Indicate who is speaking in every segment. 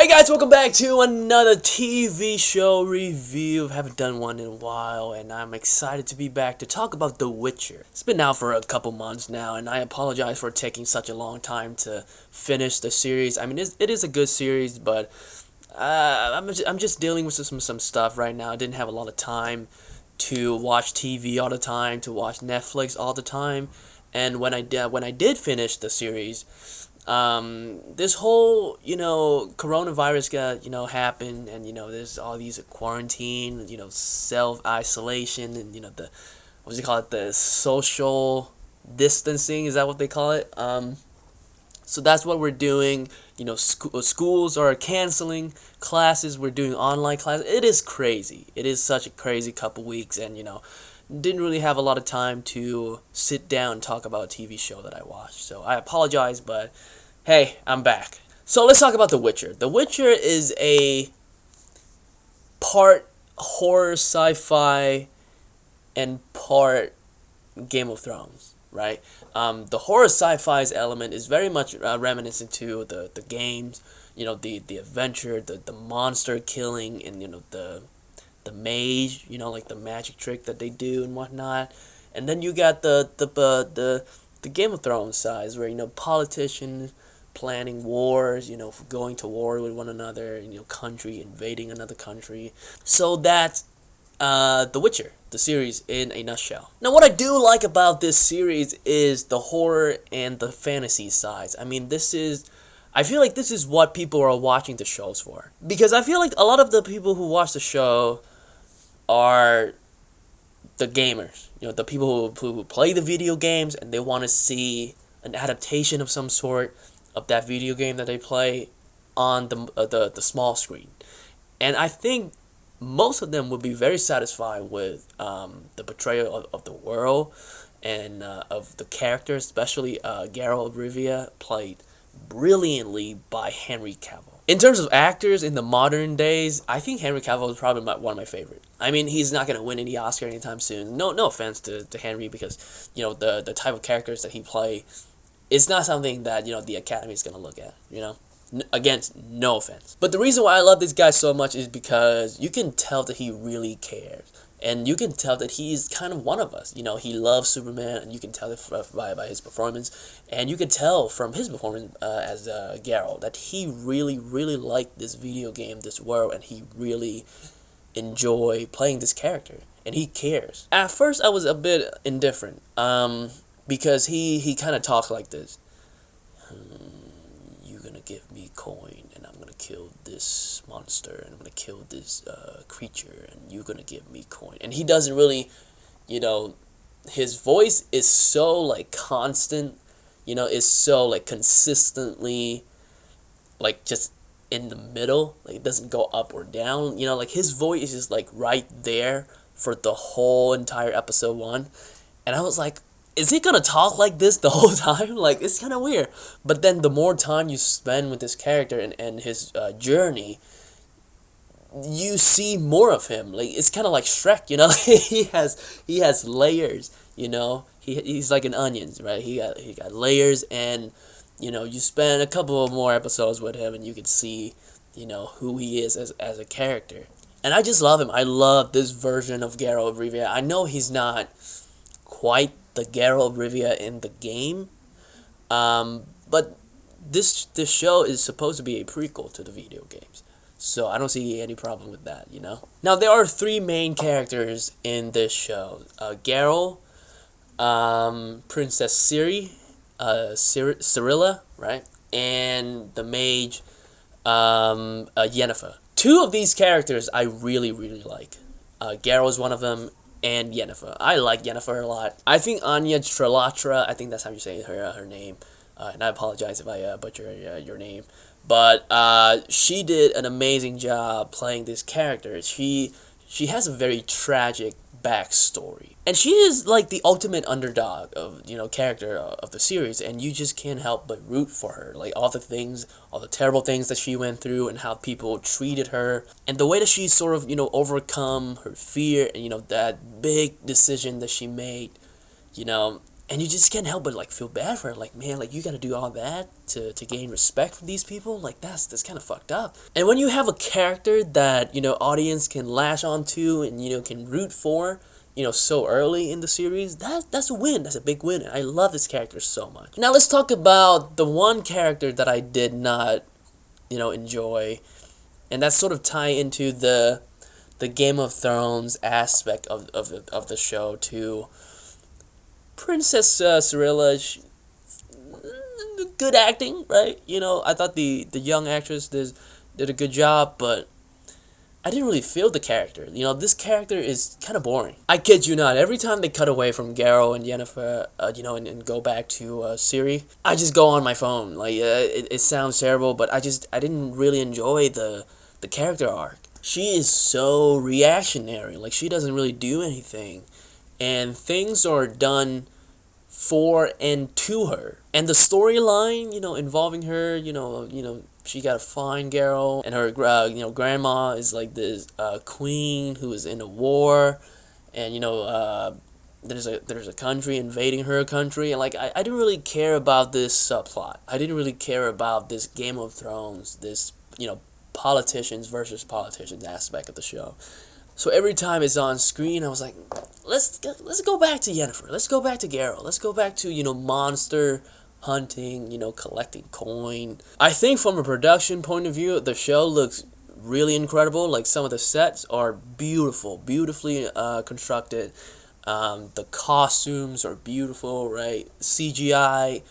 Speaker 1: Hey guys, welcome back to another TV show review. I haven't done one in a while, and I'm excited to be back to talk about The Witcher. It's been out for a couple months now, and I apologize for taking such a long time to finish the series. I mean, it is a good series, but I'm just dealing with some stuff right now. I didn't have a lot of time to watch TV all the time, to watch Netflix all the time, and when I did finish the series, this whole, coronavirus got, happened, and, there's all these quarantine, self-isolation, and, what do you call it, the social distancing, is that what they call it? So that's what we're doing. Schools are canceling classes. We're doing online classes. It is crazy. It is such a crazy couple weeks, and, didn't really have a lot of time to sit down and talk about a TV show that I watched. So I apologize, but hey, I'm back. So let's talk about The Witcher. The Witcher is a part horror sci-fi and part Game of Thrones, right? The horror sci-fi's element is very much reminiscent to the games, the adventure, the monster killing, and, the mage, like the magic trick that they do and whatnot. And then you got the Game of Thrones size, where, politicians planning wars, going to war with one another, country invading another country. So that's The Witcher, the series in a nutshell. Now, what I do like about this series is the horror and the fantasy sides. I mean, I feel like this is what people are watching the shows for. Because I feel like a lot of the people who watch the show are the gamers, the people who play the video games, and they want to see an adaptation of some sort of that video game that they play on the small screen. And I think most of them would be very satisfied with the portrayal of the world and of the characters, especially Geralt of Rivia, played brilliantly by Henry Cavill. In terms of actors in the modern days, I think Henry Cavill is probably one of my favorite. I mean, he's not going to win any Oscar anytime soon. No offense to Henry, because, the type of characters that he play is not something that, the Academy is going to look at, Again, no offense. But the reason why I love this guy so much is because you can tell that he really cares. And you can tell that he's kind of one of us. He loves Superman, and you can tell it by his performance. And you can tell from his performance as Geralt that he really, really liked this video game, this world, and he really enjoyed playing this character. And he cares. At first, I was a bit indifferent because he kind of talked like this. You're going to give me coin, and I'm going to kill this monster, and I'm going to kill this creature, and you're going to give me coin. And he doesn't really, his voice is so, constant, is so, consistently, just in the middle. It doesn't go up or down, his voice is, right there for the whole entire episode 1. And I was like, is he gonna talk like this the whole time? It's kind of weird. But then the more time you spend with this character and his journey, you see more of him. It's kind of like Shrek, he has layers, he's like an onion, right? He got layers, and you spend a couple of more episodes with him, and you can see who he is as a character. And I just love him. I love this version of Geralt of Rivia. I know he's not quite the Geralt of Rivia in the game, but this show is supposed to be a prequel to the video games, so I don't see any problem with that. Now, there are 3 main characters in this show: Geralt, Princess Ciri, Cirilla, right, and the mage Yennefer. 2 of these characters I really, really like. Geralt is one of them, and Yennefer. I like Yennefer a lot. I think Anya Trelatra, I think that's how you say her name, and I apologize if I butcher your name, but she did an amazing job playing this character. She has a very tragic backstory, and she is the ultimate underdog of character of the series, and you just can't help but root for her. All the terrible things that she went through, and how people treated her, and the way that she sort of overcome her fear, and that big decision that she made, And you just can't help but like feel bad for her. Like, man, like you gotta do all that to gain respect from these people. Like that's kind of fucked up. And when you have a character that audience can latch onto and can root for, so early in the series, that's a win. That's a big win. And I love this character so much. Now let's talk about the one character that I did not, enjoy, and that's sort of tie into the Game of Thrones aspect of the show too. Princess Cirilla, good acting, right? I thought the young actress did a good job, but I didn't really feel the character. This character is kind of boring. I kid you not. Every time they cut away from Geralt and Yennefer, and go back to Ciri, I just go on my phone. Like, it sounds terrible, but I didn't really enjoy the character arc. She is so reactionary. Like, she doesn't really do anything. And things are done for and to her. And the storyline, involving her, she got to find Geralt, and her, grandma is like this queen who is in a war, and there's a country invading her country, and like I didn't really care about this subplot. I didn't really care about this Game of Thrones, this politicians versus politicians aspect of the show. So every time it's on screen, I was like, let's go back to Yennefer. Let's go back to Geralt. Let's go back to, monster hunting, collecting coin. I think from a production point of view, the show looks really incredible. Like, some of the sets are beautifully constructed. The costumes are beautiful, right? CGI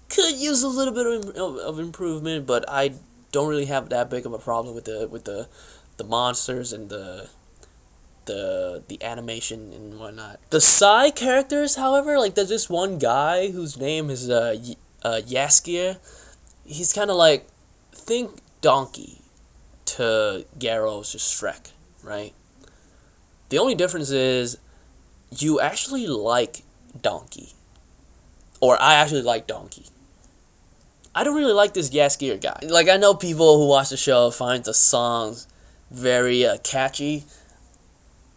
Speaker 1: could use a little bit of improvement, but I don't really have that big of a problem with the monsters and the animation and whatnot. The side characters, however, like there's this one guy whose name is Jaskier. He's kind of like, think Donkey to Geralt's Shrek, right? The only difference is you actually like Donkey, or I actually like Donkey. I don't really like this Jaskier guy. Like, I know people who watch the show find the songs very catchy.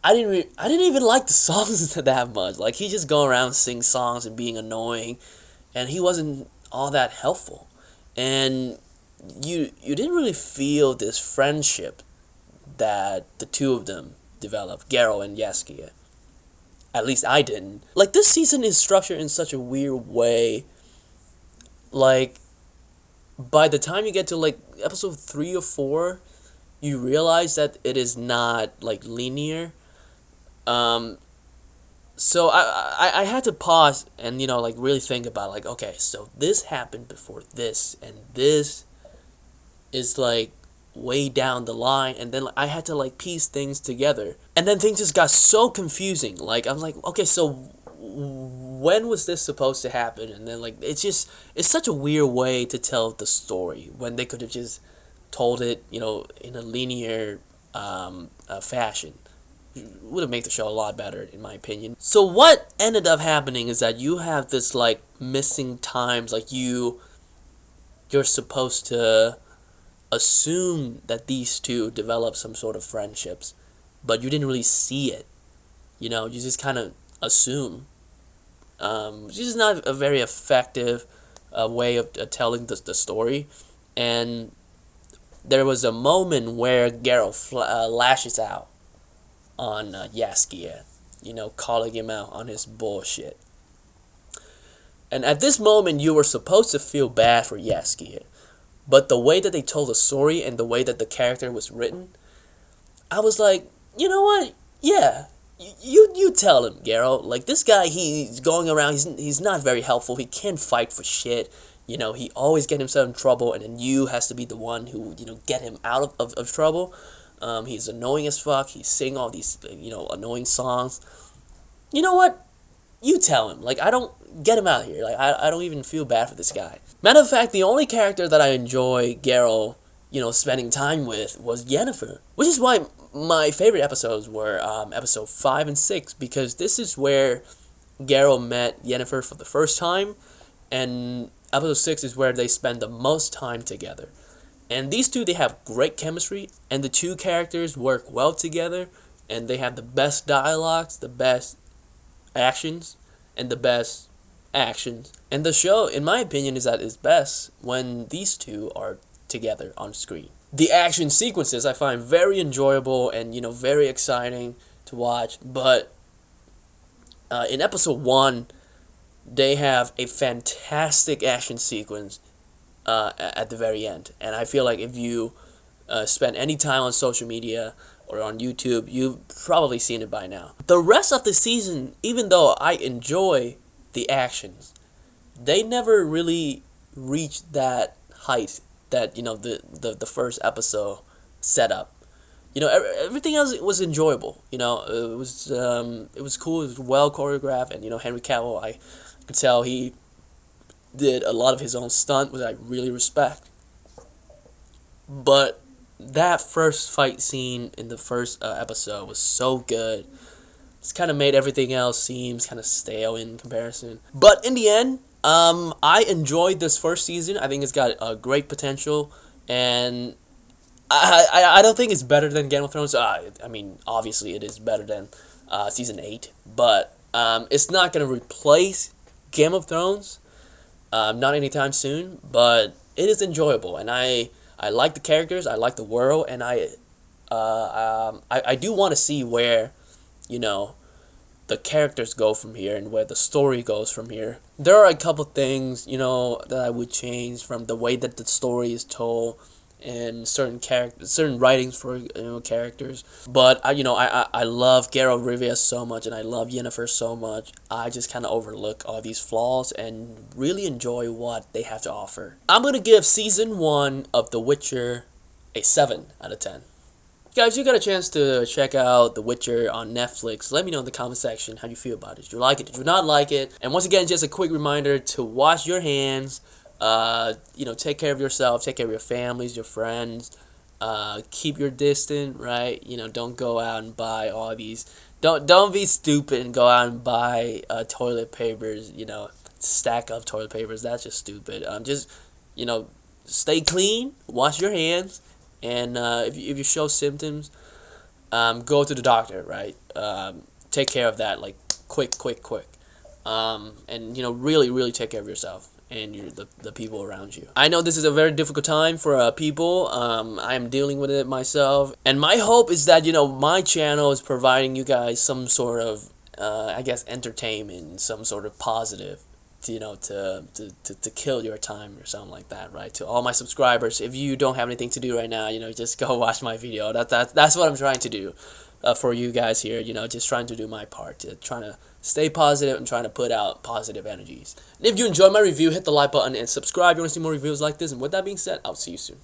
Speaker 1: I didn't even like the songs that much. Like, he just go around sing songs and being annoying, and he wasn't all that helpful. And you didn't really feel this friendship that the two of them developed, Geralt and Jaskier. At least I didn't. Like, this season is structured in such a weird way. Like, by the time you get to like episode 3 or 4, you realize that it is not like linear. So I had to pause and like really think about, like, okay, so this happened before this, and this is like way down the line, and then I had to like piece things together, and then things just got so confusing. Like, I'm like, okay, so when was this supposed to happen? And then like it's such a weird way to tell the story when they could have just told it in a linear fashion. Would have made the show a lot better, in my opinion. So what ended up happening is that you have this like missing times. Like, you're supposed to assume that these two develop some sort of friendships, but you didn't really see it. You just kind of assume. Which is not a very effective way of telling the story. And there was a moment where Geralt lashes out on Jaskier, calling him out on his bullshit. And at this moment, you were supposed to feel bad for Jaskier, but the way that they told the story and the way that the character was written, I was like, you know what? Yeah, you tell him, Geralt. Like, this guy, he's going around, he's not very helpful. He can't fight for shit. He always get himself in trouble, and then you has to be the one who, get him out of trouble. He's annoying as fuck. He's singing all these, annoying songs. You know what? You tell him. Like, I don't get him out of here. Like, I don't even feel bad for this guy. Matter of fact, the only character that I enjoy Geralt, spending time with was Yennefer. Which is why my favorite episodes were episode 5 and 6, because this is where Geralt met Yennefer for the first time, and episode 6 is where they spend the most time together. And these two, they have great chemistry, and the two characters work well together, and they have the best dialogues, the best actions, and the best actions. And the show, in my opinion, is at its best when these two are together on screen. The action sequences I find very enjoyable and, very exciting to watch. But in episode 1, they have a fantastic action sequence at the very end. And I feel like if you spend any time on social media or on YouTube, you've probably seen it by now. The rest of the season, even though I enjoy the actions, they never really reached that height that the first episode set up. Everything else was enjoyable. It was cool. It was well choreographed, and Henry Cavill, I could tell he did a lot of his own stunt, which I really respect. But that first fight scene in the first episode was so good. It's kind of made everything else seems kind of stale in comparison. But in the end, I enjoyed this first season. I think it's got a great potential, and I don't think it's better than Game of Thrones. I mean, obviously it is better than season 8, but it's not gonna replace Game of Thrones, not anytime soon. But it is enjoyable, and I like the characters, I like the world, and I do want to see where the characters go from here and where the story goes from here. There are a couple things that I would change from the way that the story is told and certain writings for characters. But I love Geralt of Rivia so much, and I love Yennefer so much. I just kind of overlook all these flaws and really enjoy what they have to offer. I'm gonna give season 1 of The Witcher a 7 out of 10. Guys, you got a chance to check out The Witcher on Netflix. Let me know in the comment section how you feel about it. Did you like it? Did you not like it? And once again, just a quick reminder to wash your hands. Take care of yourself. Take care of your families, your friends. Keep your distance, right? Don't go out and buy all these. Don't be stupid and go out and buy toilet papers. Stack of toilet papers. That's just stupid. Stay clean. Wash your hands. And if you show symptoms, go to the doctor, right? Take care of that, like, quick. And, really take care of yourself and the people around you. I know this is a very difficult time for people. I am dealing with it myself. And my hope is that, my channel is providing you guys some sort of, entertainment, some sort of positive, to kill your time or something like that, right? To all my subscribers, if you don't have anything to do right now, just go watch my video. That's what I'm trying to do for you guys here. Just trying to do my part, trying to stay positive and trying to put out positive energies. And if you enjoyed my review, hit the like button and subscribe. You want to see more reviews like this. And with that being said, I'll see you soon.